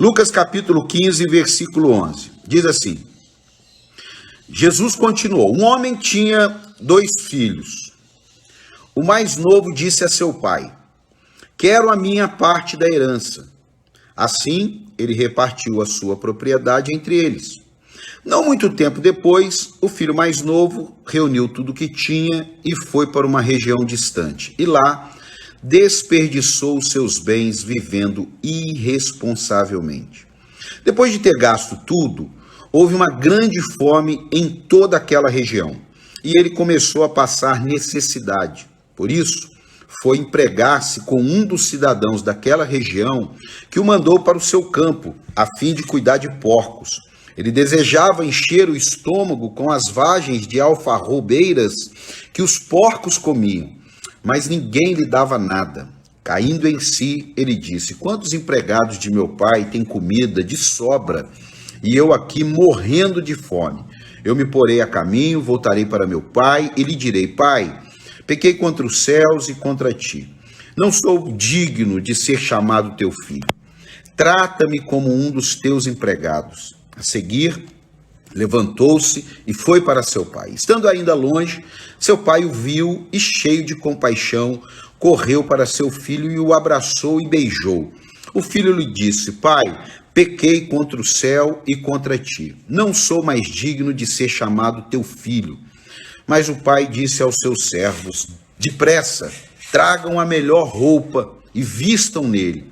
Lucas capítulo 15, versículo 11. Diz assim: Jesus continuou: um homem tinha 2 filhos. O mais novo disse a seu pai: quero a minha parte da herança. Assim, ele repartiu a sua propriedade entre eles. Não muito tempo depois, o filho mais novo reuniu tudo o que tinha e foi para uma região distante. E lá desperdiçou os seus bens vivendo irresponsavelmente. Depois de ter gasto tudo, houve uma grande fome em toda aquela região e ele começou a passar necessidade. Por isso, foi empregar-se com um dos cidadãos daquela região que o mandou para o seu campo, a fim de cuidar de porcos. Ele desejava encher o estômago com as vagens de alfarrobeiras que os porcos comiam, mas ninguém lhe dava nada. Caindo em si, ele disse: quantos empregados de meu pai têm comida de sobra, e eu aqui morrendo de fome? Eu me porei a caminho, voltarei para meu pai e lhe direi: pai, pequei contra os céus e contra ti. Não sou digno de ser chamado teu filho. Trata-me como um dos teus empregados. A seguir, levantou-se e foi para seu pai. Estando ainda longe, seu pai o viu e, cheio de compaixão, correu para seu filho e o abraçou e beijou. O filho lhe disse: pai, pequei contra o céu e contra ti. Não sou mais digno de ser chamado teu filho. Mas o pai disse aos seus servos: depressa, tragam a melhor roupa e vistam nele.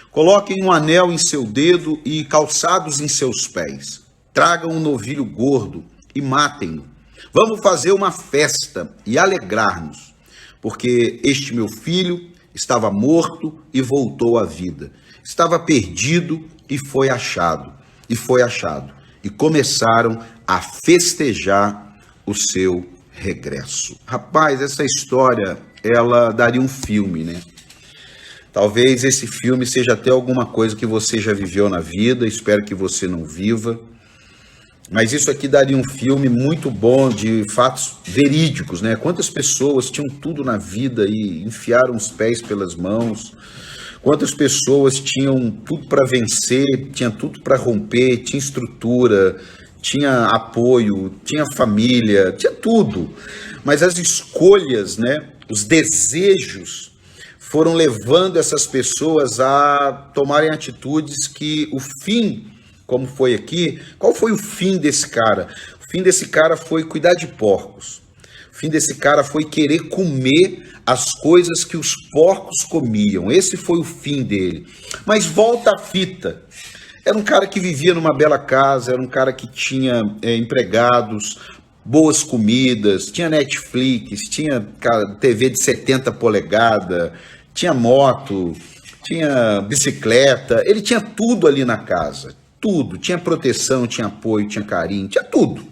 Coloquem um anel em seu dedo e calçados em seus pés. Tragam um novilho gordo e matem-no. Vamos fazer uma festa e alegrar-nos, porque este meu filho estava morto e voltou à vida. Estava perdido e foi achado. E começaram a festejar o seu regresso. Rapaz, essa história, ela daria um filme, né? Talvez esse filme seja até alguma coisa que você já viveu na vida, espero que você não viva. Mas isso aqui daria um filme muito bom de fatos verídicos, né? Quantas pessoas tinham tudo na vida e enfiaram os pés pelas mãos. Quantas pessoas tinham tudo para vencer, tinha tudo para romper, tinha estrutura, tinha apoio, tinha família, tinha tudo. Mas as escolhas, né? Os desejos foram levando essas pessoas a tomarem atitudes que o fim, como foi aqui, qual foi o fim desse cara? O fim desse cara foi cuidar de porcos. O fim desse cara foi querer comer as coisas que os porcos comiam. Esse foi o fim dele. Mas volta a fita. Era um cara que vivia numa bela casa, era um cara que tinha empregados, boas comidas, tinha Netflix, tinha TV de 70 polegadas, tinha moto, tinha bicicleta, ele tinha tudo ali na casa, tudo, tinha proteção, tinha apoio, tinha carinho, tinha tudo.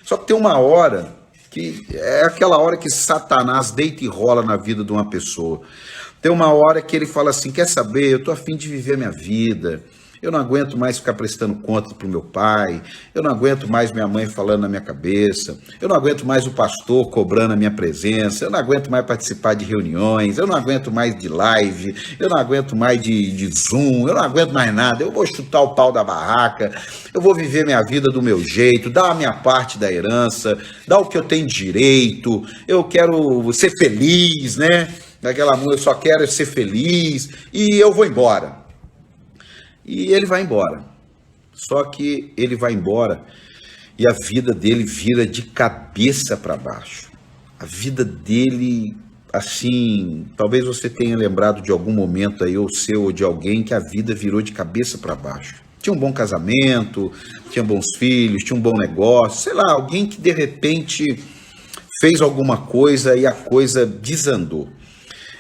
Só que tem uma hora que é aquela hora que Satanás deita e rola na vida de uma pessoa. Tem uma hora que ele fala assim: quer saber, eu tô a fim de viver minha vida, eu não aguento mais ficar prestando conta pro meu pai, eu não aguento mais minha mãe falando na minha cabeça, eu não aguento mais o pastor cobrando a minha presença, eu não aguento mais participar de reuniões, eu não aguento mais de live, eu não aguento mais de Zoom, eu não aguento mais nada, eu vou chutar o pau da barraca, eu vou viver minha vida do meu jeito, dar a minha parte da herança, dar o que eu tenho direito, eu quero ser feliz, né? Daquela música, eu só quero ser feliz, e eu vou embora. E ele vai embora. Só que ele vai embora e a vida dele vira de cabeça para baixo. A vida dele, assim, talvez você tenha lembrado de algum momento aí, ou seu ou de alguém, que a vida virou de cabeça para baixo. Tinha um bom casamento, tinha bons filhos, tinha um bom negócio, sei lá, alguém que de repente fez alguma coisa e a coisa desandou.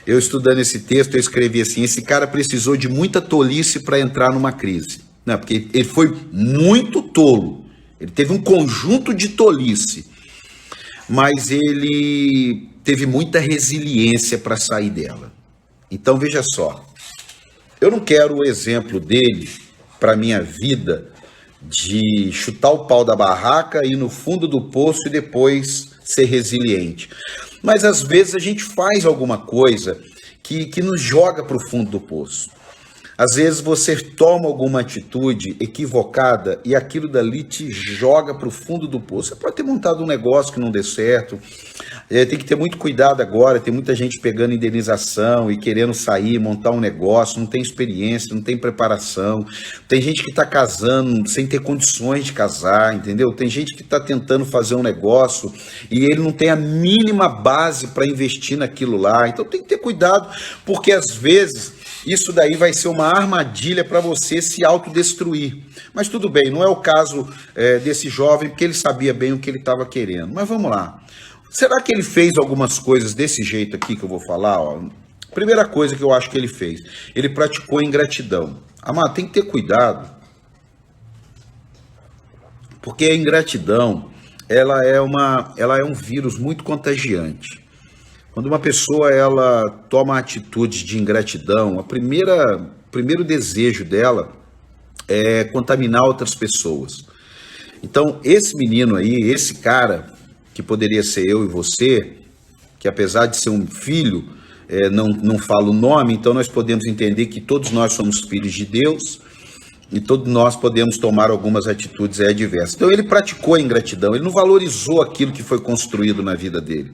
Eu estudando esse texto, eu escrevi assim: esse cara precisou de muita tolice para entrar numa crise. Não, porque ele foi muito tolo. Ele teve um conjunto de tolice. Mas ele teve muita resiliência para sair dela. Então, veja só. Eu não quero o exemplo dele para a minha vida de chutar o pau da barraca, ir no fundo do poço e depois ser resiliente. Mas às vezes a gente faz alguma coisa que nos joga para o fundo do poço. Às vezes você toma alguma atitude equivocada e aquilo dali te joga para o fundo do poço. Você pode ter montado um negócio que não dê certo, tem que ter muito cuidado agora, tem muita gente pegando indenização e querendo sair, montar um negócio, não tem experiência, não tem preparação. Tem gente que está casando sem ter condições de casar, entendeu? Tem gente que está tentando fazer um negócio e ele não tem a mínima base para investir naquilo lá. Então tem que ter cuidado, porque às vezes isso daí vai ser uma armadilha para você se autodestruir. Mas tudo bem, não é o caso desse jovem, porque ele sabia bem o que ele estava querendo. Mas vamos lá. Será que ele fez algumas coisas desse jeito aqui que eu vou falar? Ó? Primeira coisa que eu acho que ele fez, ele praticou ingratidão. Amado, tem que ter cuidado, porque a ingratidão, ela é um vírus muito contagiante. Quando uma pessoa ela toma atitudes de ingratidão, o primeiro desejo dela é contaminar outras pessoas. Então, esse menino aí, esse cara, que poderia ser eu e você, que apesar de ser um filho, não fala o nome, então nós podemos entender que todos nós somos filhos de Deus e todos nós podemos tomar algumas atitudes adversas. Então ele praticou a ingratidão, ele não valorizou aquilo que foi construído na vida dele.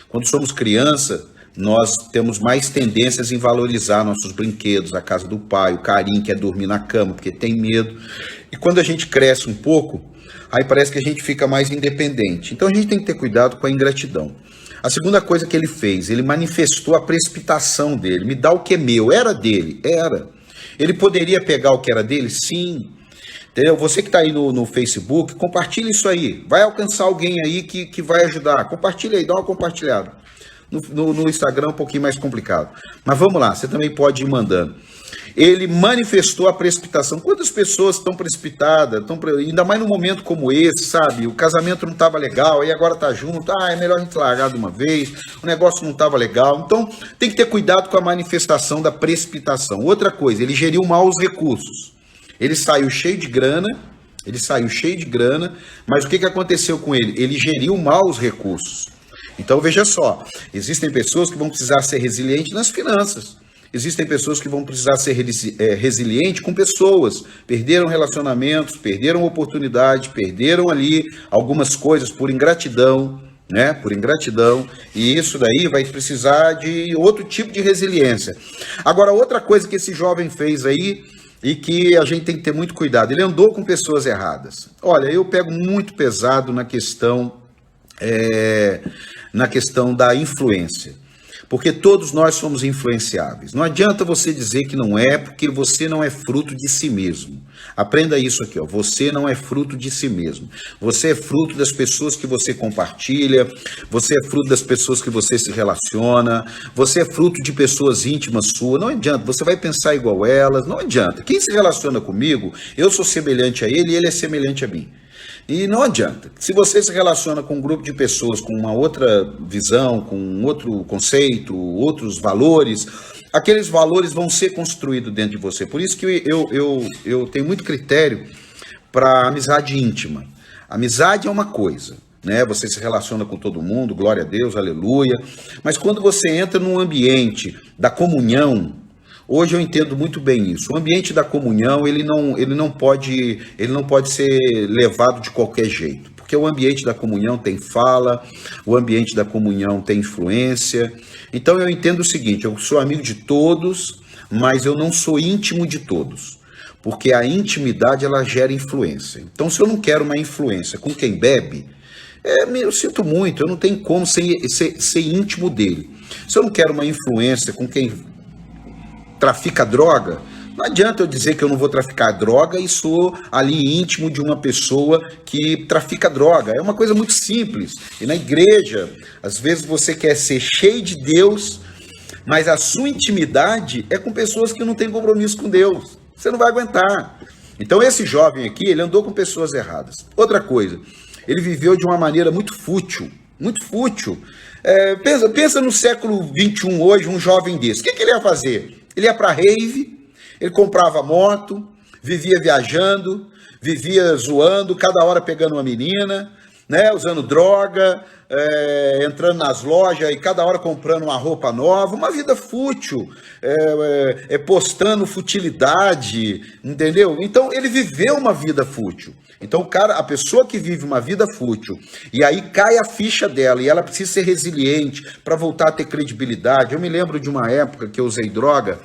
Quando somos criança, nós temos mais tendências em valorizar nossos brinquedos, a casa do pai, o carinho que é dormir na cama, porque tem medo. E quando a gente cresce um pouco, aí parece que a gente fica mais independente. Então a gente tem que ter cuidado com a ingratidão. A segunda coisa que ele fez, ele manifestou a precipitação dele. Me dá o que é meu. Era dele? Era. Ele poderia pegar o que era dele? Sim. Entendeu? Você que está aí no Facebook, compartilha isso aí. Vai alcançar alguém aí que vai ajudar. Compartilha aí, dá uma compartilhada. No Instagram é um pouquinho mais complicado. Mas vamos lá, você também pode ir mandando. Ele manifestou a precipitação. Quantas pessoas estão precipitadas, ainda mais num momento como esse, sabe? O casamento não estava legal, aí agora está junto, é melhor a gente largar de uma vez, o negócio não estava legal. Então, tem que ter cuidado com a manifestação da precipitação. Outra coisa, ele geriu mal os recursos. Ele saiu cheio de grana, mas o que aconteceu com ele? Ele geriu mal os recursos. Então, veja só, existem pessoas que vão precisar ser resilientes nas finanças. Existem pessoas que vão precisar ser resilientes com pessoas. Perderam relacionamentos, perderam oportunidade, perderam ali algumas coisas por ingratidão, né? Por ingratidão. E isso daí vai precisar de outro tipo de resiliência. Agora, outra coisa que esse jovem fez aí, e que a gente tem que ter muito cuidado, ele andou com pessoas erradas. Olha, eu pego muito pesado na questão da influência. Porque todos nós somos influenciáveis. Não adianta você dizer que não é, porque você não é fruto de si mesmo. Aprenda isso aqui, ó. Você não é fruto de si mesmo. Você é fruto das pessoas que você compartilha, você é fruto das pessoas que você se relaciona, você é fruto de pessoas íntimas suas. Não adianta, você vai pensar igual elas, não adianta. Quem se relaciona comigo, eu sou semelhante a ele e ele é semelhante a mim. E não adianta. Se você se relaciona com um grupo de pessoas com uma outra visão, com outro conceito, outros valores, aqueles valores vão ser construídos dentro de você. Por isso que eu tenho muito critério para amizade íntima. Amizade é uma coisa, né? Você se relaciona com todo mundo, glória a Deus, aleluia. Mas quando você entra num ambiente da comunhão, hoje eu entendo muito bem isso. O ambiente da comunhão, ele não pode ser levado de qualquer jeito, porque o ambiente da comunhão tem fala, o ambiente da comunhão tem influência. Então eu entendo o seguinte, eu sou amigo de todos, mas eu não sou íntimo de todos, porque a intimidade ela gera influência. Então se eu não quero uma influência com quem bebe, eu sinto muito, eu não tenho como ser íntimo dele. Se eu não quero uma influência com quem trafica droga, não adianta eu dizer que eu não vou traficar droga e sou ali íntimo de uma pessoa que trafica droga. É uma coisa muito simples. E na igreja, às vezes você quer ser cheio de Deus, mas a sua intimidade é com pessoas que não têm compromisso com Deus. Você não vai aguentar. Então esse jovem aqui, ele andou com pessoas erradas. Outra coisa, ele viveu de uma maneira muito fútil, muito fútil. Pensa no século XXI hoje, um jovem desse. O que ele ia fazer? Ele ia para rave, ele comprava moto, vivia viajando, vivia zoando, cada hora pegando uma menina, né, usando droga, entrando nas lojas e cada hora comprando uma roupa nova, uma vida fútil, postando futilidade, entendeu? Então ele viveu uma vida fútil. Então a pessoa que vive uma vida fútil e aí cai a ficha dela e ela precisa ser resiliente para voltar a ter credibilidade. Eu me lembro de uma época que eu usei droga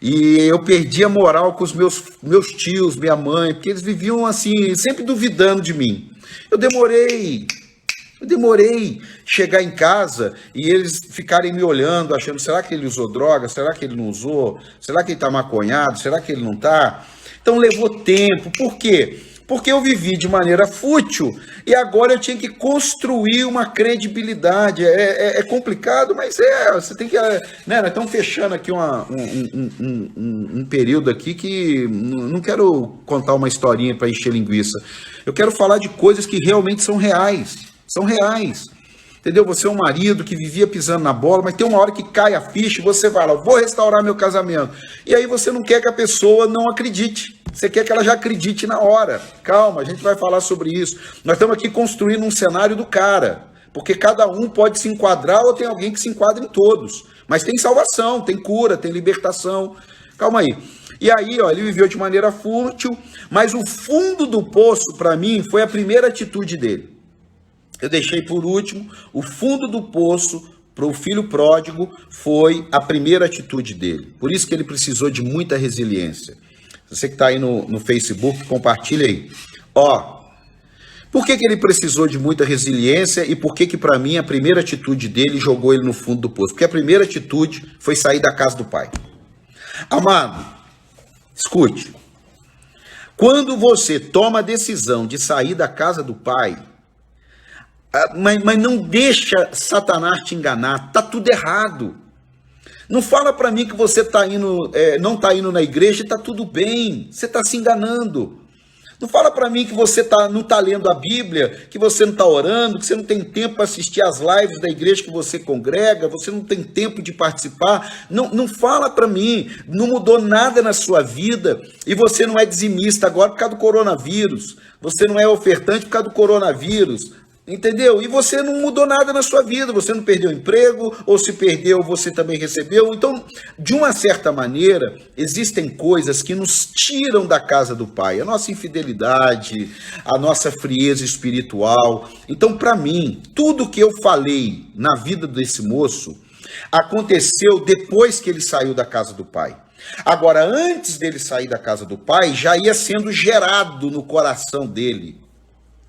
e eu perdi a moral com os meus tios, minha mãe, porque eles viviam assim, sempre duvidando de mim. Eu demorei chegar em casa e eles ficarem me olhando, achando, será que ele usou droga? Será que ele não usou? Será que ele está maconhado? Será que ele não está? Então levou tempo. Por quê? Porque eu vivi de maneira fútil e agora eu tinha que construir uma credibilidade. É complicado, mas você tem que... Né, nós estamos fechando aqui um período aqui que não quero contar uma historinha para encher linguiça. Eu quero falar de coisas que realmente são reais. São reais. Entendeu? Você é um marido que vivia pisando na bola, mas tem uma hora que cai a ficha e você vai lá, vou restaurar meu casamento. E aí você não quer que a pessoa não acredite. Você quer que ela já acredite na hora. Calma, a gente vai falar sobre isso. Nós estamos aqui construindo um cenário do cara. Porque cada um pode se enquadrar ou tem alguém que se enquadra em todos. Mas tem salvação, tem cura, tem libertação. Calma aí. E aí, ó, ele viveu de maneira fútil, mas o fundo do poço, para mim, foi a primeira atitude dele. Eu deixei por último, o fundo do poço para o filho pródigo foi a primeira atitude dele. Por isso que ele precisou de muita resiliência. Você que está aí no Facebook, compartilha aí. Ó, por que ele precisou de muita resiliência e por que para mim a primeira atitude dele jogou ele no fundo do poço? Porque a primeira atitude foi sair da casa do pai. Amado, escute. Quando você toma a decisão de sair da casa do pai, mas não deixa Satanás te enganar, tá tudo errado. Não fala para mim que você não está indo na igreja e está tudo bem, você está se enganando. Não fala para mim que você não está lendo a Bíblia, que você não está orando, que você não tem tempo para assistir às lives da igreja que você congrega, você não tem tempo de participar. Não fala para mim, não mudou nada na sua vida e você não é dizimista agora por causa do coronavírus, você não é ofertante por causa do coronavírus. Entendeu? E você não mudou nada na sua vida, você não perdeu emprego, ou se perdeu, você também recebeu. Então, de uma certa maneira, existem coisas que nos tiram da casa do Pai. A nossa infidelidade, a nossa frieza espiritual. Então, para mim, tudo que eu falei na vida desse moço aconteceu depois que ele saiu da casa do Pai. Agora, antes dele sair da casa do Pai, já ia sendo gerado no coração dele.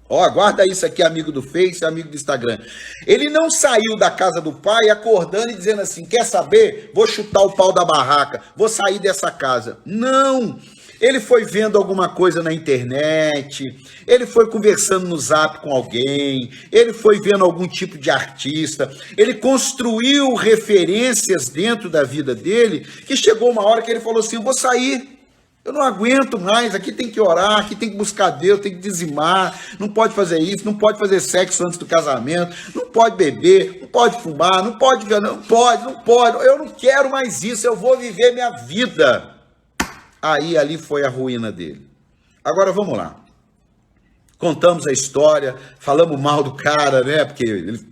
Ó, guarda isso aqui, amigo do Face, amigo do Instagram. Ele não saiu da casa do pai acordando e dizendo assim, quer saber? Vou chutar o pau da barraca, vou sair dessa casa. Não! Ele foi vendo alguma coisa na internet, ele foi conversando no Zap com alguém, ele foi vendo algum tipo de artista, ele construiu referências dentro da vida dele, que chegou uma hora que ele falou assim, eu vou sair. Eu não aguento mais, aqui tem que orar, aqui tem que buscar Deus, tem que dizimar, não pode fazer isso, não pode fazer sexo antes do casamento, não pode beber, não pode fumar, não pode, eu não quero mais isso, eu vou viver minha vida. Aí, ali foi a ruína dele. Agora, vamos lá. Contamos a história, falamos mal do cara, né, porque ele,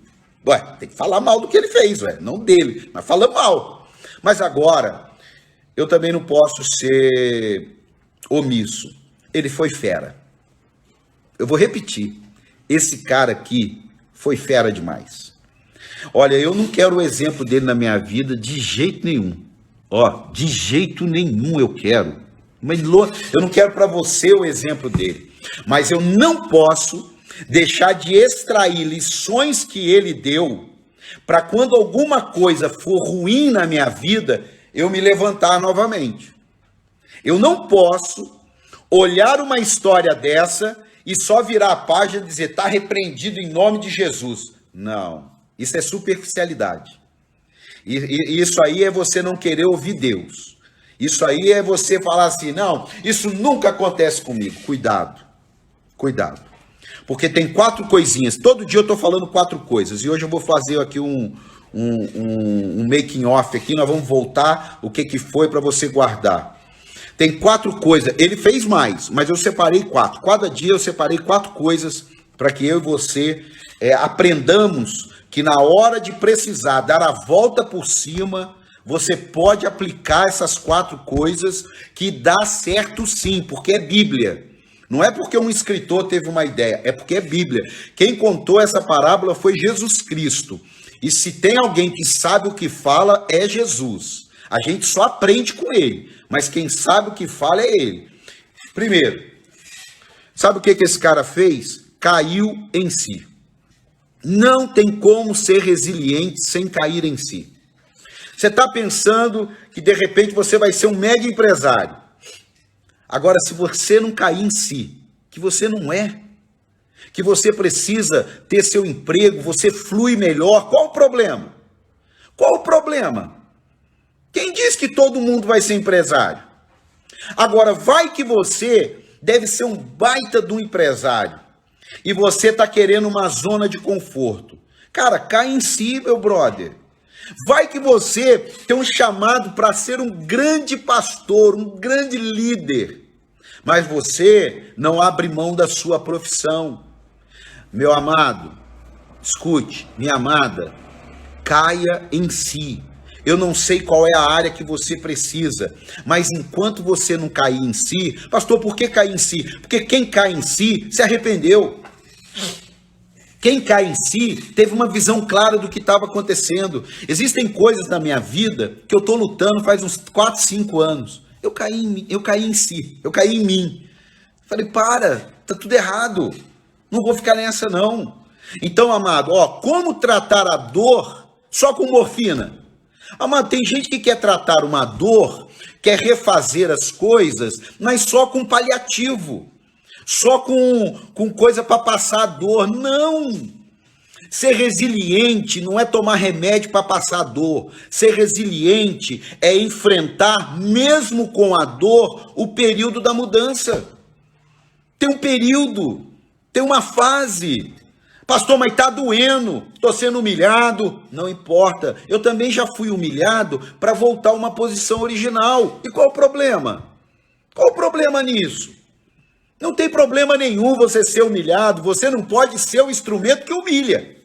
tem que falar mal do que ele fez, não dele, mas falamos mal. Mas agora... eu também não posso ser omisso. Ele foi fera. Eu vou repetir. Esse cara aqui foi fera demais. Olha, eu não quero o exemplo dele na minha vida de jeito nenhum. Ó, de jeito nenhum eu quero. Mas eu não quero para você o exemplo dele. Mas eu não posso deixar de extrair lições que ele deu para quando alguma coisa for ruim na minha vida, eu me levantar novamente. Eu não posso olhar uma história dessa e só virar a página e dizer, está repreendido em nome de Jesus. Não, isso é superficialidade. E isso aí é você não querer ouvir Deus. Isso aí é você falar assim, não, isso nunca acontece comigo. Cuidado, cuidado. Porque tem 4 coisinhas. Todo dia eu estou falando 4 coisas. E hoje eu vou fazer aqui um making off aqui, nós vamos voltar o que foi para você guardar. Tem 4 coisas, ele fez mais, mas eu separei 4. Cada dia eu separei 4 coisas para que eu e você aprendamos que na hora de precisar dar a volta por cima, você pode aplicar essas 4 coisas que dá certo sim, porque é Bíblia. Não é porque um escritor teve uma ideia, é porque é Bíblia. Quem contou essa parábola foi Jesus Cristo. E se tem alguém que sabe o que fala, é Jesus. A gente só aprende com ele, mas quem sabe o que fala é ele. Primeiro, sabe o que esse cara fez? Caiu em si. Não tem como ser resiliente sem cair em si. Você está pensando que de repente você vai ser um mega empresário. Agora, se você não cair em si, que você não é, que você precisa ter seu emprego, você flui melhor, qual o problema? Qual o problema? Quem diz que todo mundo vai ser empresário? Agora, vai que você deve ser um baita de um empresário e você está querendo uma zona de conforto. Cara, cai em si, meu brother. Vai que você tem um chamado para ser um grande pastor, um grande líder, mas você não abre mão da sua profissão. Meu amado, escute, minha amada, caia em si. Eu não sei qual é a área que você precisa, mas enquanto você não cair em si... Pastor, por que cair em si? Porque quem cai em si se arrependeu. Quem cai em si teve uma visão clara do que estava acontecendo. Existem coisas na minha vida que eu estou lutando faz uns 4, 5 anos. Eu caí em si, eu caí em mim. Falei, tá tudo errado. Não vou ficar nessa não. Então, amado, como tratar a dor só com morfina? Amado, tem gente que quer tratar uma dor, quer refazer as coisas, mas só com paliativo. Só com coisa para passar a dor. Não! Ser resiliente não é tomar remédio para passar a dor. Ser resiliente é enfrentar, mesmo com a dor, o período da mudança. Tem um período, tem uma fase. Pastor, mas está doendo, estou sendo humilhado. Não importa, eu também já fui humilhado para voltar a uma posição original. E qual o problema? Qual o problema nisso? Não tem problema nenhum você ser humilhado, você não pode ser o instrumento que humilha.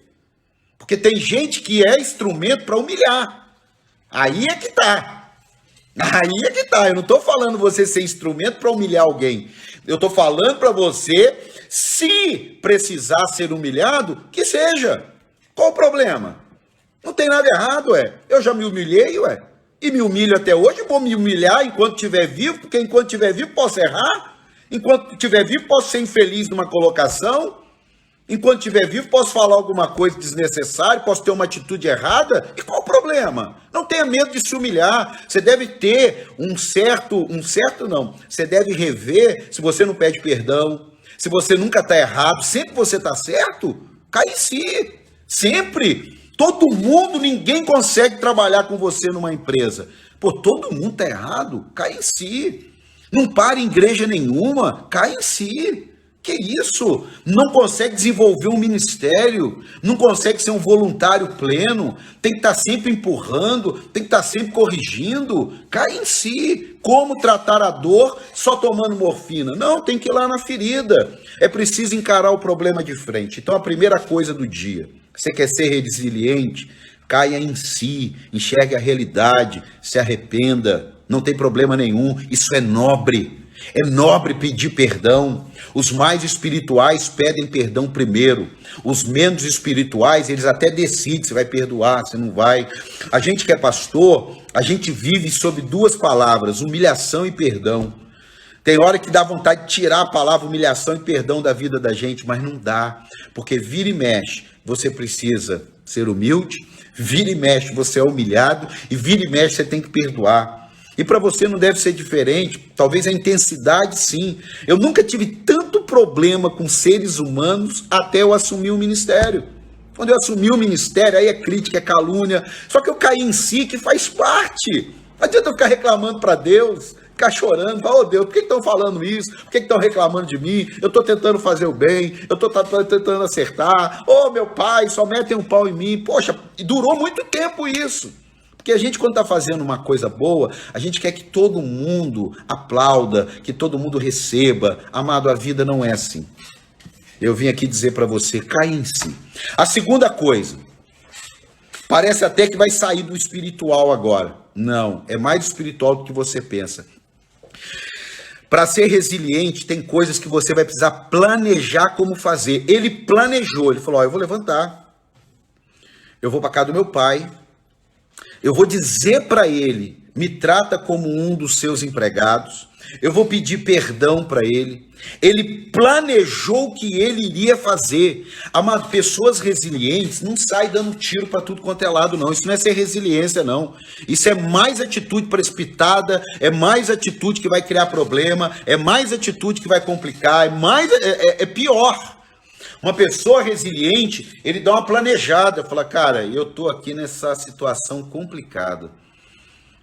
Porque tem gente que é instrumento para humilhar. Aí é que tá. Aí é que tá. Eu não estou falando você ser instrumento para humilhar alguém. Eu estou falando para você, se precisar ser humilhado, que seja. Qual o problema? Não tem nada errado, Eu já me humilhei, E me humilho até hoje, vou me humilhar enquanto estiver vivo, porque enquanto estiver vivo posso errar. Enquanto estiver vivo, posso ser infeliz numa colocação. Enquanto estiver vivo, posso falar alguma coisa desnecessária, posso ter uma atitude errada. E qual o problema? Não tenha medo de se humilhar. Você deve ter você deve rever se você não pede perdão, se você nunca está errado, sempre você está certo, cai em si. Sempre. Todo mundo, ninguém consegue trabalhar com você numa empresa. Todo mundo está errado, cai em si. Não para em igreja nenhuma, cai em si. Que isso? Não consegue desenvolver um ministério, não consegue ser um voluntário pleno, tem que estar sempre empurrando, tem que estar sempre corrigindo. Cai em si. Como tratar a dor só tomando morfina? Não, tem que ir lá na ferida. É preciso encarar o problema de frente. Então, a primeira coisa do dia, você quer ser resiliente? Caia em si, enxergue a realidade, se arrependa. Não tem problema nenhum, isso é nobre. É nobre pedir perdão. Os mais espirituais pedem perdão primeiro. Os menos espirituais, eles até decidem se vai perdoar, se não vai. A gente que é pastor, a gente vive sob 2 palavras, humilhação e perdão. Tem hora que dá vontade de tirar a palavra humilhação e perdão da vida da gente, mas não dá. Porque vira e mexe, você precisa ser humilde, vira e mexe, você é humilhado, e vira e mexe, você tem que perdoar. E para você não deve ser diferente, talvez a intensidade sim. Eu nunca tive tanto problema com seres humanos até eu assumir o ministério. Quando eu assumi o ministério, aí é crítica, é calúnia, só que eu caí em si, que faz parte. Não adianta eu ficar reclamando para Deus, ficar chorando, falar, Deus, por que estão falando isso? Por que estão reclamando de mim? Eu estou tentando fazer o bem, eu estou tentando acertar. Meu pai, só metem um pau em mim. Poxa, e durou muito tempo isso. Porque a gente, quando está fazendo uma coisa boa, a gente quer que todo mundo aplauda, que todo mundo receba. Amado, a vida não é assim. eu vim aqui dizer para você, caia em si. A segunda coisa, parece até que vai sair do espiritual agora. Não, é mais espiritual do que você pensa. Para ser resiliente, tem coisas que você vai precisar planejar como fazer. Ele planejou, ele falou, eu vou levantar, eu vou para casa do meu pai, eu vou dizer para ele, me trata como um dos seus empregados, eu vou pedir perdão para ele. Ele planejou o que ele iria fazer. Amado, pessoas resilientes não saem dando tiro para tudo quanto é lado, não. Isso não é ser resiliência, não. Isso é mais atitude precipitada, é mais atitude que vai criar problema, é mais atitude que vai complicar, é pior. Uma pessoa resiliente, ele dá uma planejada, fala, cara, eu tô aqui nessa situação complicada,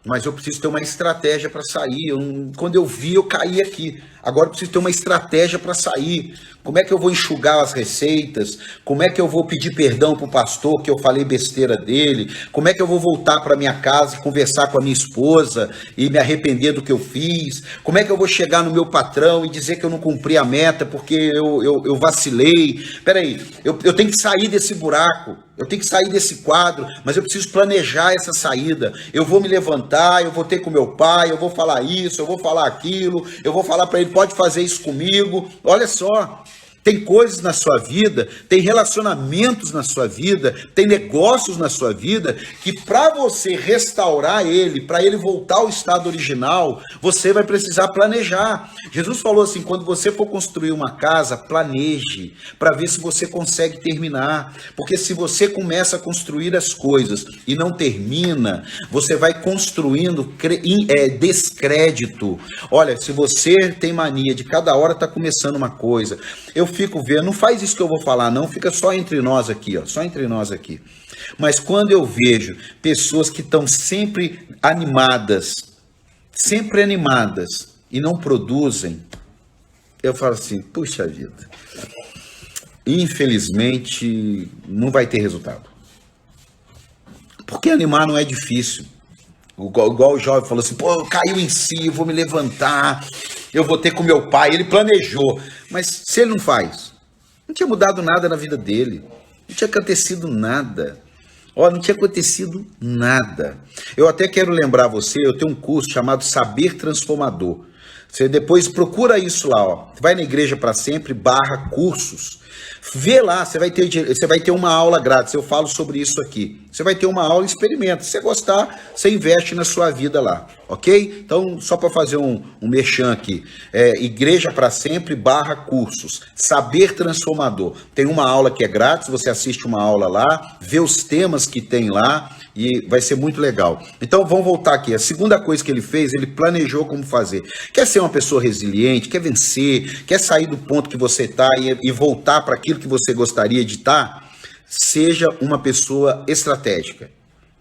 mas eu preciso ter uma estratégia para sair. Quando eu vi, eu caí aqui. Agora eu preciso ter uma estratégia para sair. Como é que eu vou enxugar as receitas? Como é que eu vou pedir perdão para o pastor que eu falei besteira dele? Como é que eu vou voltar para minha casa e conversar com a minha esposa e me arrepender do que eu fiz? Como é que eu vou chegar no meu patrão e dizer que eu não cumpri a meta porque eu vacilei? Peraí, eu tenho que sair desse buraco. Eu tenho que sair desse quadro, mas eu preciso planejar essa saída. Eu vou me levantar, eu vou ter com meu pai, eu vou falar isso, eu vou falar aquilo, eu vou falar para ele, pode fazer isso comigo. Olha só, tem coisas na sua vida, tem relacionamentos na sua vida, tem negócios na sua vida, que para você restaurar ele, para ele voltar ao estado original, você vai precisar planejar. Jesus falou assim, quando você for construir uma casa, planeje, para ver se você consegue terminar. Porque se você começa a construir as coisas e não termina, você vai construindo descrédito. Olha, se você tem mania de cada hora tá começando uma coisa, eu fico vendo, não faz isso que eu vou falar não, fica só entre nós aqui, ó, só entre nós aqui. Mas quando eu vejo pessoas que estão sempre animadas e não produzem, eu falo assim, puxa vida, infelizmente não vai ter resultado. Porque animar não é difícil. Igual o jovem falou assim, pô, caiu em si, eu vou me levantar, eu vou ter com meu pai, ele planejou. Mas se ele não faz, não tinha mudado nada na vida dele, não tinha acontecido nada. Ó, não tinha acontecido nada. Eu até quero lembrar você, eu tenho um curso chamado Saber Transformador. Você depois procura isso lá, ó. Vai na Igreja para Sempre /cursos. Vê lá, você vai ter uma aula grátis, eu falo sobre isso aqui. Você vai ter uma aula, experimenta. Se você gostar, você investe na sua vida lá, ok? Então, só para fazer um merchan aqui, Igreja para Sempre /cursos, Saber Transformador. Tem uma aula que é grátis, você assiste uma aula lá, vê os temas que tem lá, e vai ser muito legal. Então vamos voltar aqui. A segunda coisa que ele fez, ele planejou como fazer. Quer ser uma pessoa resiliente, quer vencer, quer sair do ponto que você está e voltar para aquilo que você gostaria de estar? Seja uma pessoa estratégica.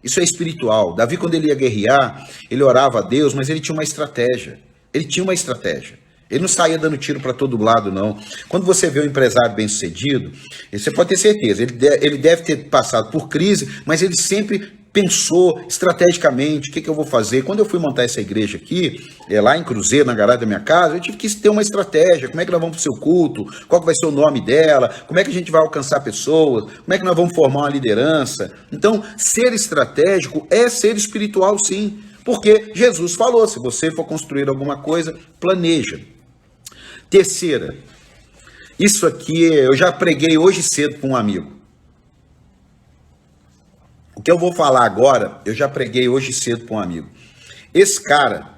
Isso é espiritual. Davi, quando ele ia guerrear, ele orava a Deus, mas ele tinha uma estratégia. Ele não saía dando tiro para todo lado, não. Quando você vê um empresário bem-sucedido, você pode ter certeza, ele deve ter passado por crise, mas ele sempre pensou estrategicamente, o que eu vou fazer? Quando eu fui montar essa igreja aqui, lá em Cruzeiro, na garagem da minha casa, eu tive que ter uma estratégia. Como é que nós vamos para o seu culto? Qual que vai ser o nome dela? Como é que a gente vai alcançar pessoas? Como é que nós vamos formar uma liderança? Então, ser estratégico é ser espiritual, sim. Porque Jesus falou, se você for construir alguma coisa, planeja. Terceira, isso aqui eu já preguei hoje cedo com um amigo. O que eu vou falar agora, eu já preguei hoje cedo com um amigo. Esse cara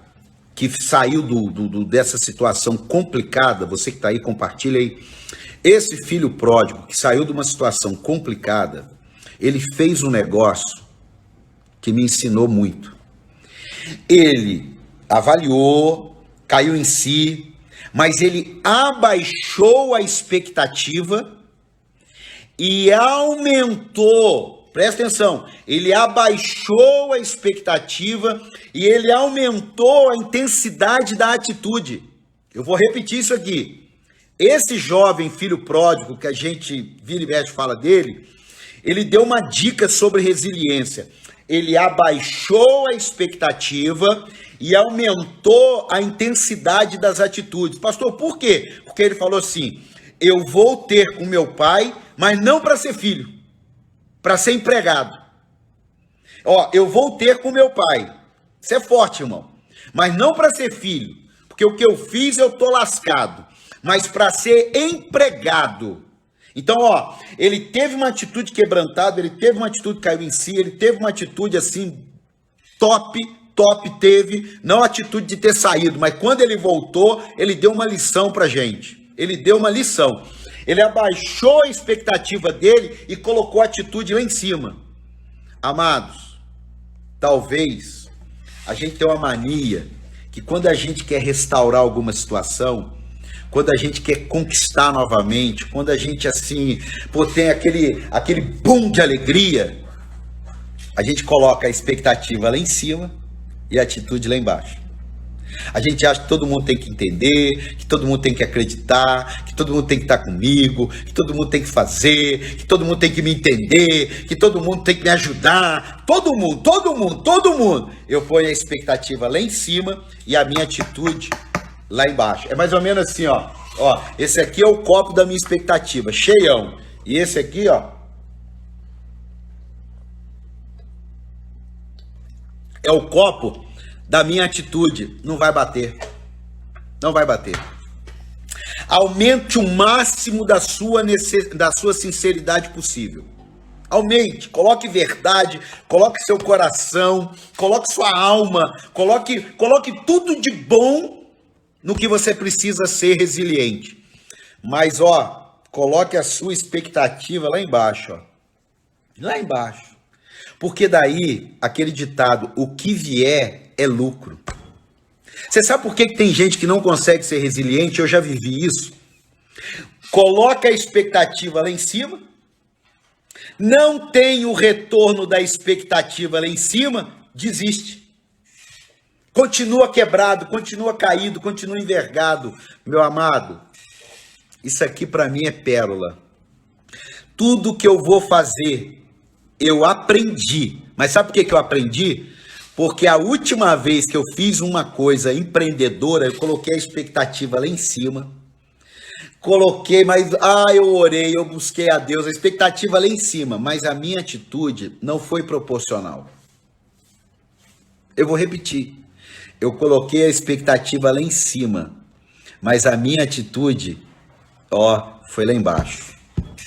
que saiu dessa situação complicada, você que está aí, compartilha aí. Esse filho pródigo que saiu de uma situação complicada, ele fez um negócio que me ensinou muito. Ele avaliou, caiu em si, mas ele abaixou a expectativa e aumentou. Presta atenção, ele abaixou a expectativa e ele aumentou a intensidade da atitude. Eu vou repetir isso aqui. Esse jovem filho pródigo que a gente vira e mexe fala dele, ele deu uma dica sobre resiliência. Ele abaixou a expectativa e aumentou a intensidade das atitudes. Pastor, por quê? Porque ele falou assim, eu vou ter com meu pai, mas não para ser filho, para ser empregado. Ó, eu vou ter com meu pai. Isso é forte, irmão. Mas não para ser filho, porque o que eu fiz eu tô lascado, mas para ser empregado. Então, ó, ele teve uma atitude quebrantada, ele teve uma atitude que caiu em si, ele teve uma atitude assim, top teve, não a atitude de ter saído, mas quando ele voltou, ele deu uma lição pra gente. Ele deu uma lição. Ele abaixou a expectativa dele e colocou a atitude lá em cima. Amados, talvez a gente tenha uma mania que quando a gente quer restaurar alguma situação, quando a gente quer conquistar novamente, quando a gente assim, pô, tem aquele boom de alegria, a gente coloca a expectativa lá em cima e a atitude lá embaixo. A gente acha que todo mundo tem que entender, que todo mundo tem que acreditar, que todo mundo tem que estar comigo, que todo mundo tem que fazer, que todo mundo tem que me entender, que todo mundo tem que me ajudar. Todo mundo. Eu ponho a expectativa lá em cima e a minha atitude lá embaixo. É mais ou menos assim, ó. Ó, esse aqui é o copo da minha expectativa, cheião. E esse aqui, ó, é o copo da minha atitude. Não vai bater. Não vai bater. Aumente o máximo da sua sinceridade possível. Aumente, coloque verdade, coloque seu coração, coloque sua alma, coloque tudo de bom no que você precisa ser resiliente. Mas, ó, coloque a sua expectativa lá embaixo, ó. Lá embaixo. Porque daí, aquele ditado, o que vier é lucro. Você sabe por que tem gente que não consegue ser resiliente? Eu já vivi isso. Coloca a expectativa lá em cima, não tem o retorno da expectativa lá em cima, desiste. Continua quebrado, continua caído, continua envergado. Meu amado, isso aqui para mim é pérola. Tudo que eu vou fazer, eu aprendi. Mas sabe por que eu aprendi? Porque a última vez que eu fiz uma coisa empreendedora, eu coloquei a expectativa lá em cima. Coloquei, mas eu orei, eu busquei a Deus, a expectativa lá em cima, mas a minha atitude não foi proporcional. Eu vou repetir. Eu coloquei a expectativa lá em cima, mas a minha atitude, foi lá embaixo.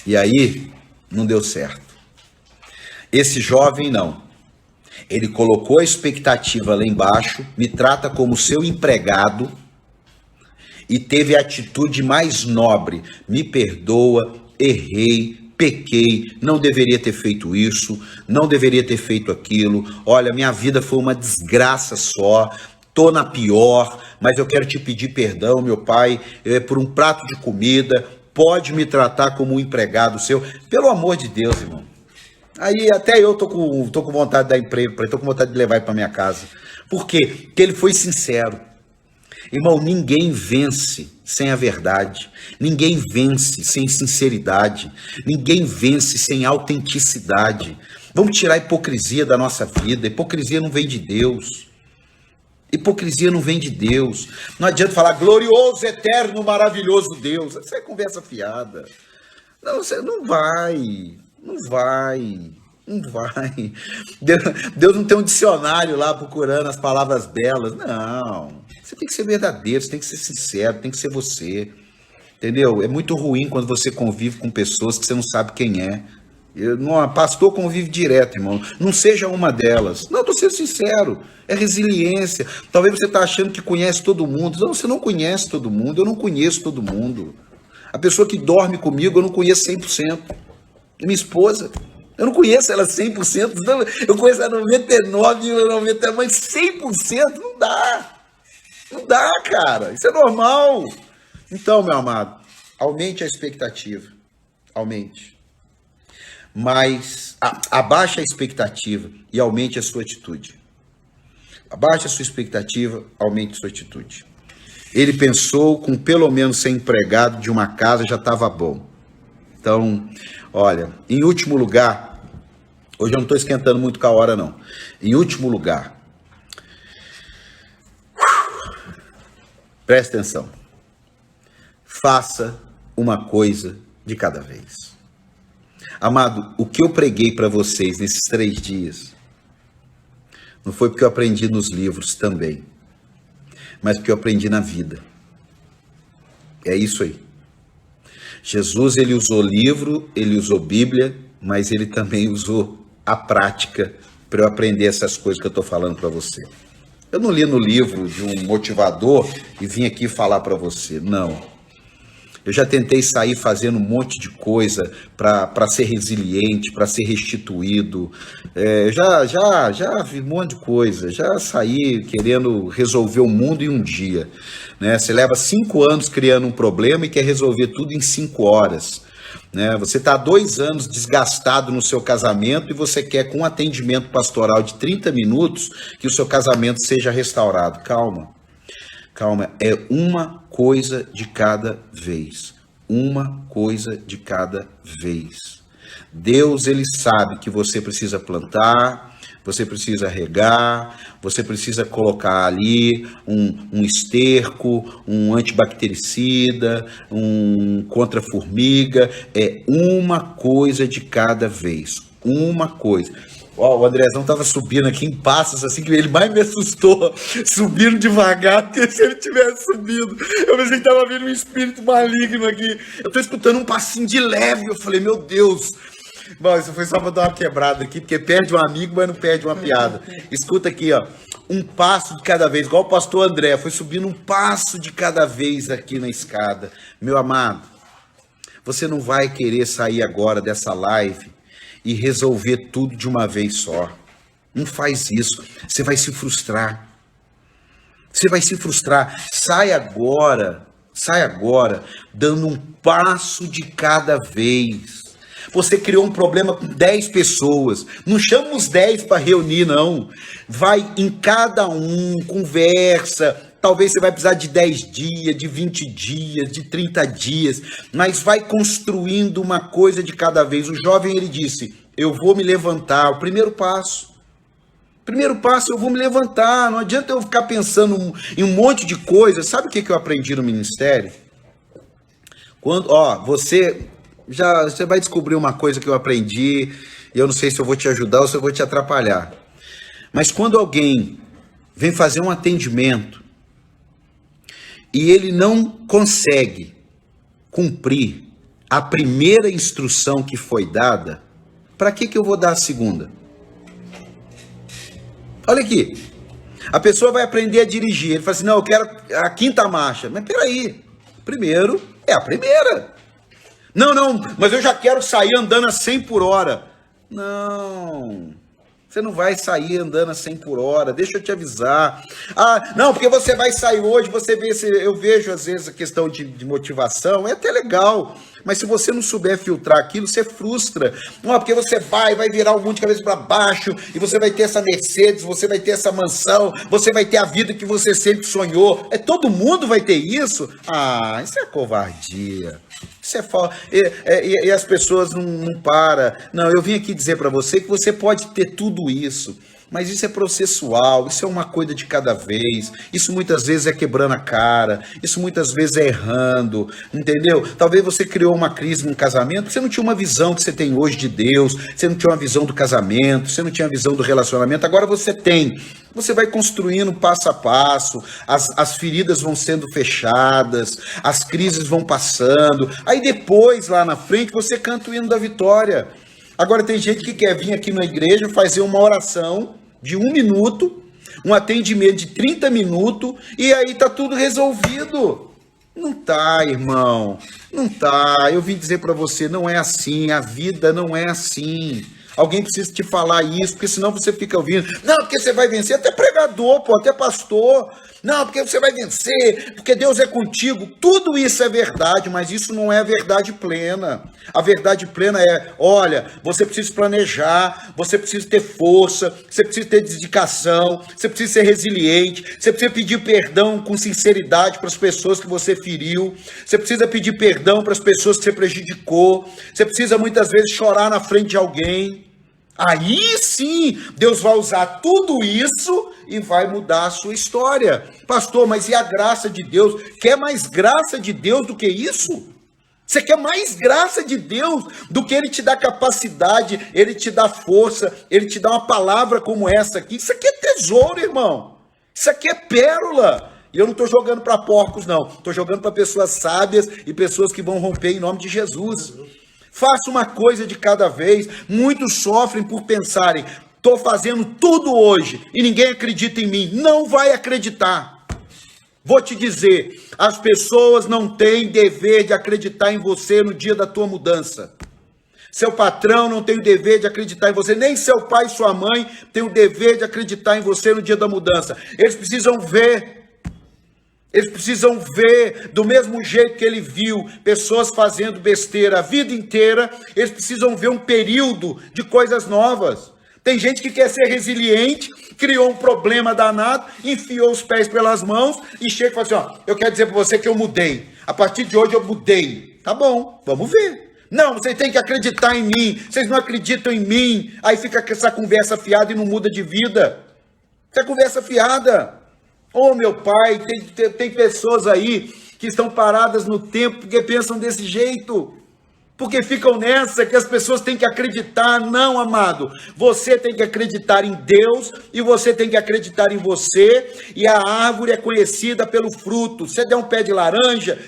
E aí, não deu certo. Esse jovem não. Ele colocou a expectativa lá embaixo, me trata como seu empregado e teve a atitude mais nobre. Me perdoa, errei, pequei, não deveria ter feito isso, não deveria ter feito aquilo. Olha, minha vida foi uma desgraça só, tô na pior, mas eu quero te pedir perdão, meu pai, por um prato de comida, pode me tratar como um empregado seu. Pelo amor de Deus, irmão. Aí até eu tô com vontade de dar emprego para ele, tô com vontade de levar ele para minha casa. Por quê? Porque ele foi sincero. Irmão, ninguém vence sem a verdade. Ninguém vence sem sinceridade. Ninguém vence sem autenticidade. Vamos tirar a hipocrisia da nossa vida. A hipocrisia não vem de Deus. Hipocrisia não vem de Deus. Não adianta falar glorioso, eterno, maravilhoso Deus. Isso é conversa fiada. Não, você não vai. Não vai. Deus não tem um dicionário lá procurando as palavras belas. Não. Você tem que ser verdadeiro, você tem que ser sincero, tem que ser você. Entendeu? É muito ruim quando você convive com pessoas que você não sabe quem é. Pastor convive direto, irmão. Não seja uma delas. Não, estou sendo sincero. É resiliência. Talvez você está achando que conhece todo mundo. Não, você não conhece todo mundo. Eu não conheço todo mundo. A pessoa que dorme comigo, eu não conheço 100%. Minha esposa, eu não conheço ela 100%. Eu conheço ela 99,90%, mas 100% não dá. Não dá, cara. Isso é normal. Então, meu amado, aumente a expectativa. Aumente. Mas abaixe a expectativa e aumente a sua atitude. Abaixe a sua expectativa, aumente a sua atitude. Ele pensou com pelo menos ser empregado de uma casa já estava bom. Então, olha, em último lugar, hoje eu não estou esquentando muito com a hora não. Em último lugar, presta atenção. Faça uma coisa de cada vez. Amado, o que eu preguei para vocês nesses 3 dias, não foi porque eu aprendi nos livros também, mas porque eu aprendi na vida. É isso aí. Jesus, ele usou livro, ele usou Bíblia, mas ele também usou a prática para eu aprender essas coisas que eu estou falando para você. Eu não li no livro de um motivador e vim aqui falar para você, não. Eu já tentei sair fazendo um monte de coisa para ser resiliente, para ser restituído. Já vi um monte de coisa. Já saí querendo resolver o mundo em um dia. Né? Você leva 5 anos criando um problema e quer resolver tudo em 5 horas. Né? Você está há 2 anos desgastado no seu casamento e você quer, com um atendimento pastoral de 30 minutos, que o seu casamento seja restaurado. Calma. Calma, é uma coisa de cada vez. Uma coisa de cada vez. Deus, ele sabe que você precisa plantar, você precisa regar, você precisa colocar ali um esterco, um antibactericida, um contra-formiga. É uma coisa de cada vez. Uma coisa. O Andrezão estava subindo aqui em passos, assim, que ele mais me assustou, subindo devagar, porque se ele tivesse subido, eu pensei que estava vindo um espírito maligno aqui. Eu estou escutando um passinho de leve, eu falei, meu Deus. Bom, isso foi só para dar uma quebrada aqui, porque perde um amigo, mas não perde uma piada. Escuta aqui, ó, um passo de cada vez, igual o pastor André, foi subindo um passo de cada vez aqui na escada. Meu amado, você não vai querer sair agora dessa live e resolver tudo de uma vez só. Não faz isso. Você vai se frustrar. Você vai se frustrar. Sai agora, dando um passo de cada vez. Você criou um problema com 10 pessoas. Não chama os 10 para reunir, não. Vai em cada um, conversa. Talvez você vai precisar de 10 dias, de 20 dias, de 30 dias, mas vai construindo uma coisa de cada vez. O jovem, ele disse, eu vou me levantar, o primeiro passo, eu vou me levantar, não adianta eu ficar pensando em um monte de coisa. Sabe o que eu aprendi no ministério? Você vai descobrir uma coisa que eu aprendi, e eu não sei se eu vou te ajudar ou se eu vou te atrapalhar, mas quando alguém vem fazer um atendimento, e ele não consegue cumprir a primeira instrução que foi dada, para que eu vou dar a segunda? Olha aqui, a pessoa vai aprender a dirigir, ele fala assim, não, eu quero a 5ª marcha, mas peraí, primeiro é a primeira. Não, mas eu já quero sair andando a 100 por hora. Não, você não vai sair andando a 100 por hora, deixa eu te avisar. Não, porque você vai sair hoje, eu vejo às vezes a questão de motivação, é até legal, mas se você não souber filtrar aquilo, você frustra. Não, porque você vai virar o mundo de cabeça para baixo, e você vai ter essa Mercedes, você vai ter essa mansão, você vai ter a vida que você sempre sonhou. Todo mundo vai ter isso? Isso é covardia. Isso é falta. E as pessoas não param. Não, eu vim aqui dizer para você que você pode ter tudo isso, mas isso é processual, isso é uma coisa de cada vez, isso muitas vezes é quebrando a cara, isso muitas vezes é errando, entendeu? Talvez você criou uma crise no casamento, você não tinha uma visão que você tem hoje de Deus, você não tinha uma visão do casamento, você não tinha uma visão do relacionamento, agora você tem. Você vai construindo passo a passo, as feridas vão sendo fechadas, as crises vão passando, aí depois, lá na frente, você canta o hino da vitória. Agora tem gente que quer vir aqui na igreja fazer uma oração de 1 minuto, um atendimento de 30 minutos, e aí tá tudo resolvido. Não tá, irmão, não tá. Eu vim dizer para você, não é assim, a vida não é assim. Alguém precisa te falar isso, porque senão você fica ouvindo. Não, porque você vai vencer, até pregador, até pastor. Não, porque você vai vencer, porque Deus é contigo. Tudo isso é verdade, mas isso não é a verdade plena. A verdade plena é, olha, você precisa planejar, você precisa ter força, você precisa ter dedicação, você precisa ser resiliente, você precisa pedir perdão com sinceridade para as pessoas que você feriu, você precisa pedir perdão para as pessoas que você prejudicou, você precisa muitas vezes chorar na frente de alguém. Aí sim, Deus vai usar tudo isso e vai mudar a sua história. Pastor, mas e a graça de Deus? Quer mais graça de Deus do que isso? Você quer mais graça de Deus do que Ele te dá capacidade, Ele te dá força, Ele te dá uma palavra como essa aqui. Isso aqui é tesouro, irmão. Isso aqui é pérola. E eu não estou jogando para porcos, não. Estou jogando para pessoas sábias e pessoas que vão romper em nome de Jesus. Faça uma coisa de cada vez. Muitos sofrem por pensarem, estou fazendo tudo hoje e ninguém acredita em mim. Não vai acreditar. Vou te dizer, as pessoas não têm dever de acreditar em você no dia da tua mudança. Seu patrão não tem o dever de acreditar em você, nem seu pai e sua mãe têm o dever de acreditar em você no dia da mudança. Eles precisam ver do mesmo jeito que ele viu pessoas fazendo besteira a vida inteira, eles precisam ver um período de coisas novas. Tem gente que quer ser resiliente, criou um problema danado, enfiou os pés pelas mãos e chega e fala assim, ó, eu quero dizer para você que eu mudei. A partir de hoje eu mudei. Tá bom, vamos ver. Não, vocês têm que acreditar em mim, vocês não acreditam em mim. Aí fica com essa conversa fiada e não muda de vida. Essa conversa fiada. Oh, meu pai, tem pessoas aí que estão paradas no tempo porque pensam desse jeito. Porque ficam nessa que as pessoas têm que acreditar. Não, amado. Você tem que acreditar em Deus e você tem que acreditar em você. E a árvore é conhecida pelo fruto. Se você der um pé de laranja,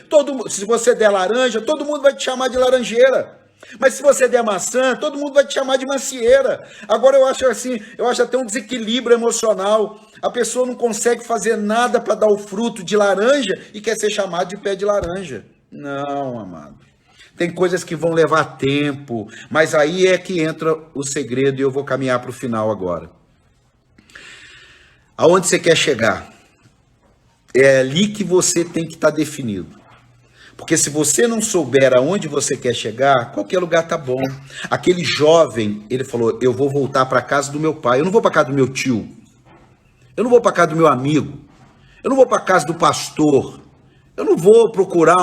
se você der laranja, todo mundo vai te chamar de laranjeira. Mas se você der maçã, todo mundo vai te chamar de macieira. Agora eu acho até um desequilíbrio emocional. A pessoa não consegue fazer nada para dar o fruto de laranja e quer ser chamado de pé de laranja. Não, amado. Tem coisas que vão levar tempo, mas aí é que entra o segredo e eu vou caminhar para o final agora. Aonde você quer chegar? É ali que você tem que estar definido. Porque se você não souber aonde você quer chegar, qualquer lugar tá bom. Aquele jovem, ele falou, eu vou voltar para a casa do meu pai, eu não vou para a casa do meu tio, eu não vou para a casa do meu amigo, eu não vou para a casa do pastor, eu não vou procurar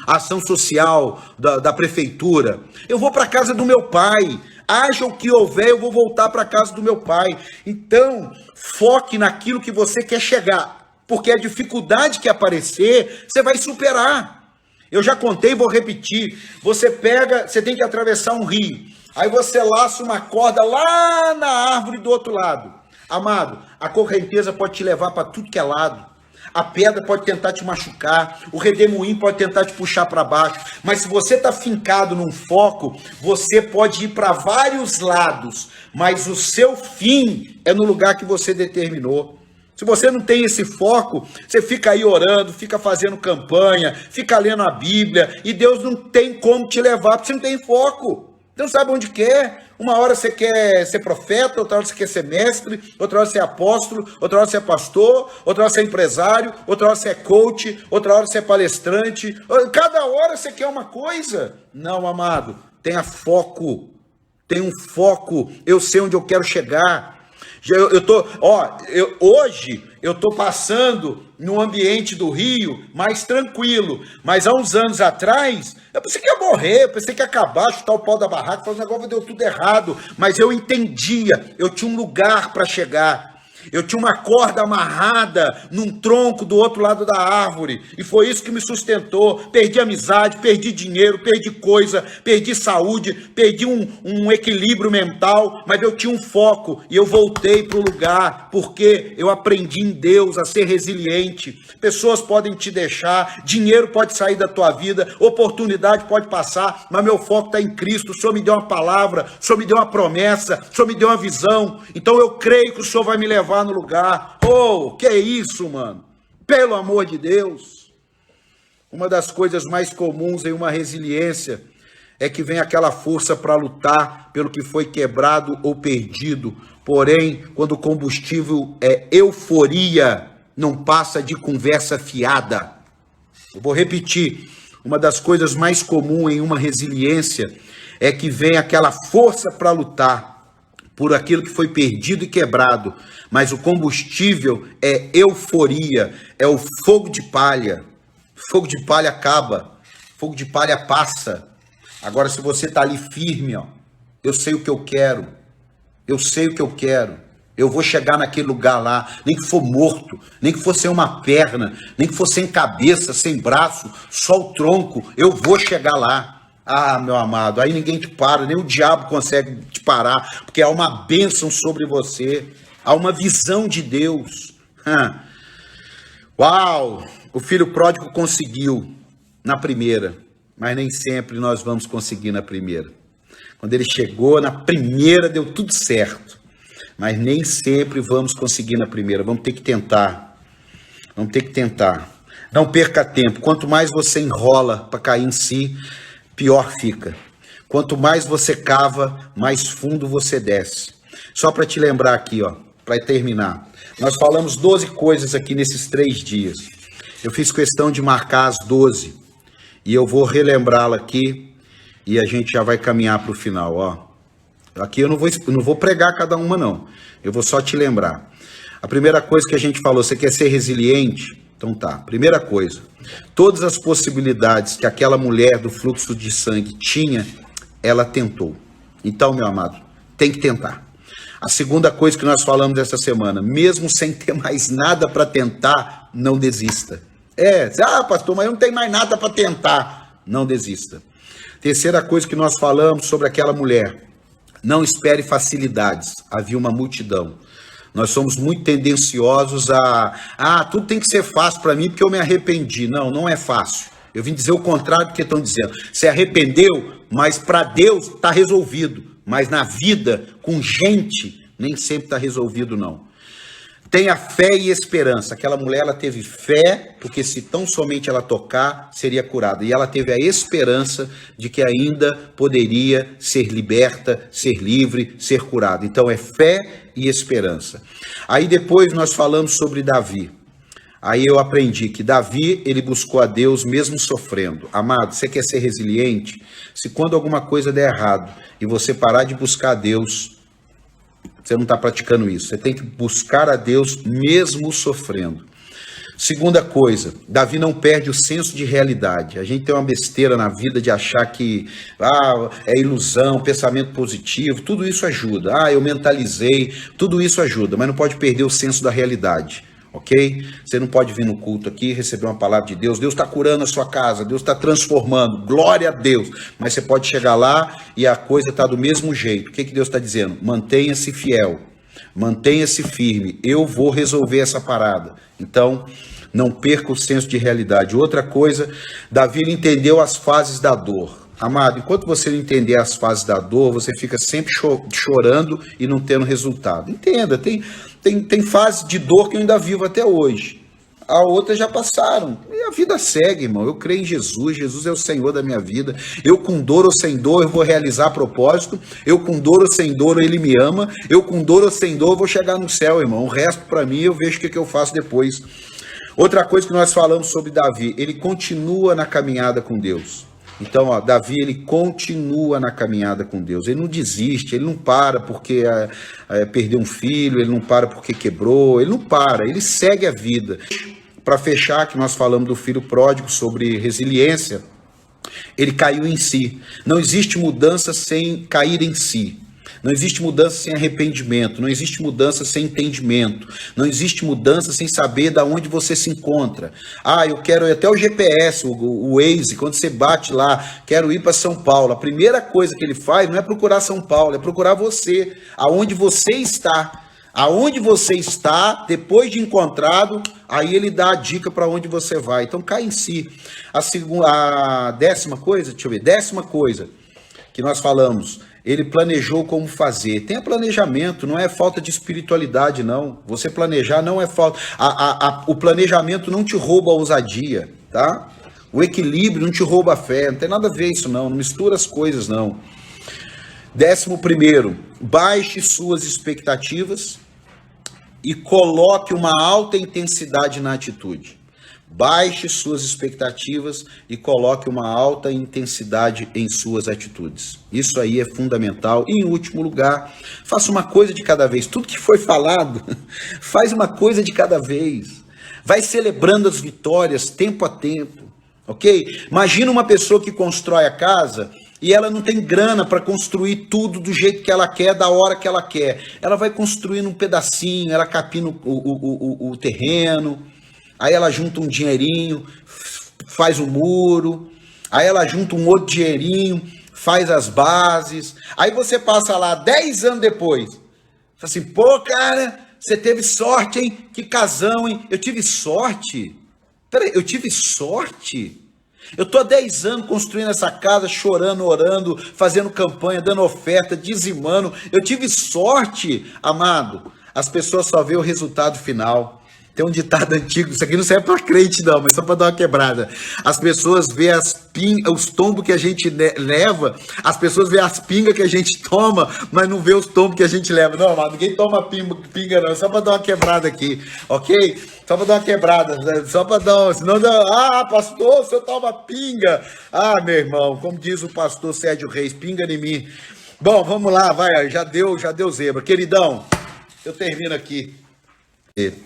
a ação social da prefeitura, eu vou para a casa do meu pai. Haja o que houver, eu vou voltar para a casa do meu pai. Então, foque naquilo que você quer chegar, porque a dificuldade que aparecer, você vai superar. Eu já contei, vou repetir. Você tem que atravessar um rio, aí você laça uma corda lá na árvore do outro lado. Amado, a correnteza pode te levar para tudo que é lado. A pedra pode tentar te machucar, o redemoinho pode tentar te puxar para baixo, mas se você está fincado num foco, você pode ir para vários lados, mas o seu fim é no lugar que você determinou. Se você não tem esse foco, você fica aí orando, fica fazendo campanha, fica lendo a Bíblia, e Deus não tem como te levar, porque você não tem foco. Você não sabe onde quer. Uma hora você quer ser profeta, outra hora você quer ser mestre, outra hora você é apóstolo, outra hora você é pastor, outra hora você é empresário, outra hora você é coach, outra hora você é palestrante. Cada hora você quer uma coisa. Não, amado, tenha foco. Tenha um foco. Eu sei onde eu quero chegar. Hoje eu estou passando no ambiente do Rio mais tranquilo, mas há uns anos atrás, eu pensei que ia morrer, eu pensei que ia acabar, chutar o pau da barraca, falar, o negócio deu tudo errado, mas eu entendia, eu tinha um lugar para chegar. Eu tinha uma corda amarrada num tronco do outro lado da árvore, e foi isso que me sustentou. Perdi amizade, perdi dinheiro, perdi coisa, perdi saúde, perdi um equilíbrio mental, mas eu tinha um foco, e eu voltei para o lugar, porque eu aprendi em Deus a ser resiliente. Pessoas podem te deixar, dinheiro pode sair da tua vida, oportunidade pode passar, mas meu foco está em Cristo. O Senhor me deu uma palavra, o Senhor me deu uma promessa, o Senhor me deu uma visão, então eu creio que o Senhor vai me levar no lugar. Oh, que é isso, mano? Pelo amor de Deus. Uma das coisas mais comuns em uma resiliência é que vem aquela força para lutar pelo que foi quebrado ou perdido. Porém, quando o combustível é euforia, não passa de conversa fiada. Eu vou repetir. Uma das coisas mais comuns em uma resiliência é que vem aquela força para lutar por aquilo que foi perdido e quebrado, mas o combustível é euforia, é o fogo de palha. Fogo de palha acaba, fogo de palha passa. Agora, se você está ali firme, ó, eu sei o que eu quero, eu sei o que eu quero, Eu vou chegar naquele lugar lá, nem que for morto, nem que for sem uma perna, nem que for sem cabeça, sem braço, só o tronco, eu vou chegar lá. Ah, meu amado, aí ninguém te para, nem o diabo consegue te parar, porque há uma bênção sobre você, há uma visão de Deus. Uau! O filho pródigo conseguiu na primeira, mas nem sempre nós vamos conseguir na primeira. Quando ele chegou na primeira, deu tudo certo. Mas nem sempre vamos conseguir na primeira. Vamos ter que tentar. Vamos ter que tentar. Não perca tempo. Quanto mais você enrola para cair em si, pior fica. Quanto mais você cava, mais fundo você desce. Só para te lembrar aqui, ó, para terminar. Nós falamos 12 coisas aqui nesses 3 dias. Eu fiz questão de marcar as 12. E eu vou relembrá-la aqui. E a gente já vai caminhar para o final, ó. Aqui eu não vou pregar cada uma, não. Eu vou só te lembrar. A primeira coisa que a gente falou, você quer ser resiliente? Então tá, primeira coisa. Todas as possibilidades que aquela mulher do fluxo de sangue tinha, ela tentou. Então, meu amado, tem que tentar. A segunda coisa que nós falamos essa semana, mesmo sem ter mais nada para tentar, não desista. Pastor, mas eu não tenho mais nada para tentar. Não desista. Terceira coisa que nós falamos sobre aquela mulher. Não espere facilidades, havia uma multidão. Nós somos muito tendenciosos tudo tem que ser fácil para mim porque eu me arrependi. Não, não é fácil. Eu vim dizer o contrário do que estão dizendo. Se arrependeu, mas para Deus está resolvido. Mas na vida, com gente, nem sempre está resolvido, não. Tenha fé e esperança. Aquela mulher, ela teve fé, porque se tão somente ela tocar, seria curada. E ela teve a esperança de que ainda poderia ser liberta, ser livre, ser curada. Então é fé e esperança. Aí depois nós falamos sobre Davi. Aí eu aprendi que Davi, ele buscou a Deus mesmo sofrendo. Amado, você quer ser resiliente? Se quando alguma coisa der errado e você parar de buscar a Deus, você não está praticando isso. Você tem que buscar a Deus mesmo sofrendo. Segunda coisa, Davi não perde o senso de realidade. A gente tem uma besteira na vida de achar que é ilusão, pensamento positivo, tudo isso ajuda. Eu mentalizei, tudo isso ajuda, mas não pode perder o senso da realidade. Ok? Você não pode vir no culto aqui, receber uma palavra de Deus. Deus está curando a sua casa, Deus está transformando, glória a Deus. Mas você pode chegar lá e a coisa está do mesmo jeito. O que Deus está dizendo? Mantenha-se fiel, mantenha-se firme. Eu vou resolver essa parada. Então, não perca o senso de realidade. Outra coisa, Davi ele entendeu as fases da dor. Amado, enquanto você não entender as fases da dor, você fica sempre chorando e não tendo resultado. Entenda, tem fase de dor que eu ainda vivo até hoje. A outras já passaram. E a vida segue, irmão. Eu creio em Jesus. Jesus é o Senhor da minha vida. Eu com dor ou sem dor, eu vou realizar propósito. Eu com dor ou sem dor, Ele me ama. Eu com dor ou sem dor, eu vou chegar no céu, irmão. O resto para mim, eu vejo o que eu faço depois. Outra coisa que nós falamos sobre Davi, ele continua na caminhada com Deus. Então, Davi, ele continua na caminhada com Deus, ele não desiste, ele não para porque perdeu um filho, ele não para porque quebrou, ele não para, ele segue a vida. Para fechar, que nós falamos do filho pródigo sobre resiliência, ele caiu em si. Não existe mudança sem cair em si. Não existe mudança sem arrependimento, não existe mudança sem entendimento, não existe mudança sem saber de onde você se encontra. Eu quero ir até o GPS, o Waze, quando você bate lá, quero ir para São Paulo. A primeira coisa que ele faz não é procurar São Paulo, é procurar você, aonde você está. Aonde você está, depois de encontrado, aí ele dá a dica para onde você vai. Então cai em si. A décima coisa que nós falamos, ele planejou como fazer. Tenha planejamento, não é falta de espiritualidade, não. Você planejar não é falta. O planejamento não te rouba a ousadia, tá? O equilíbrio não te rouba a fé. Não tem nada a ver isso, não. Não mistura as coisas, não. 11º, baixe suas expectativas e coloque uma alta intensidade na atitude. Baixe suas expectativas e coloque uma alta intensidade em suas atitudes. Isso aí é fundamental. E em último lugar, faça uma coisa de cada vez. Tudo que foi falado, faz uma coisa de cada vez. Vai celebrando as vitórias tempo a tempo, ok? Imagina uma pessoa que constrói a casa e ela não tem grana para construir tudo do jeito que ela quer, da hora que ela quer. Ela vai construindo um pedacinho, ela capina o terreno, aí ela junta um dinheirinho, faz o muro, aí ela junta um outro dinheirinho, faz as bases, aí você passa lá 10 anos depois, fala assim, pô, cara, você teve sorte, hein? Que casão, hein? Eu tive sorte? Peraí, eu tive sorte? Eu tô há 10 anos construindo essa casa, chorando, orando, fazendo campanha, dando oferta, dizimando. Eu tive sorte, amado. As pessoas só veem o resultado final. Tem um ditado antigo, isso aqui não serve para crente não, mas só para dar uma quebrada. As pessoas veem os tombos que a gente leva, as pessoas veem as pingas que a gente toma, mas não vê os tombos que a gente leva. Não, amado, ninguém toma pinga não, só para dar uma quebrada aqui, ok? Só para dar uma quebrada, só para dar, senão, pastor, o senhor toma pinga. Ah, meu irmão, como diz o pastor Sérgio Reis, pinga em mim. Bom, vamos lá, vai, já deu zebra. Queridão, eu termino aqui.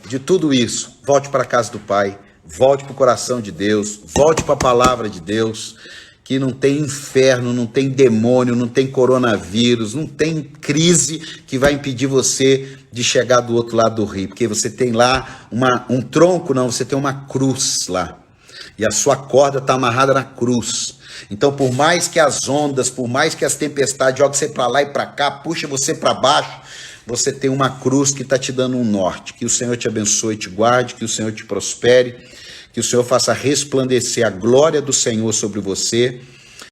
De tudo isso, volte para a casa do Pai, volte para o coração de Deus, volte para a palavra de Deus, que não tem inferno, não tem demônio, não tem coronavírus, não tem crise que vai impedir você de chegar do outro lado do rio, porque você tem lá um tronco, não, você tem uma cruz lá, e a sua corda está amarrada na cruz. Então, por mais que as ondas, por mais que as tempestades joguem você para lá e para cá, puxa você para baixo, você tem uma cruz que está te dando um norte. Que o Senhor te abençoe e te guarde, que o Senhor te prospere, que o Senhor faça resplandecer a glória do Senhor sobre você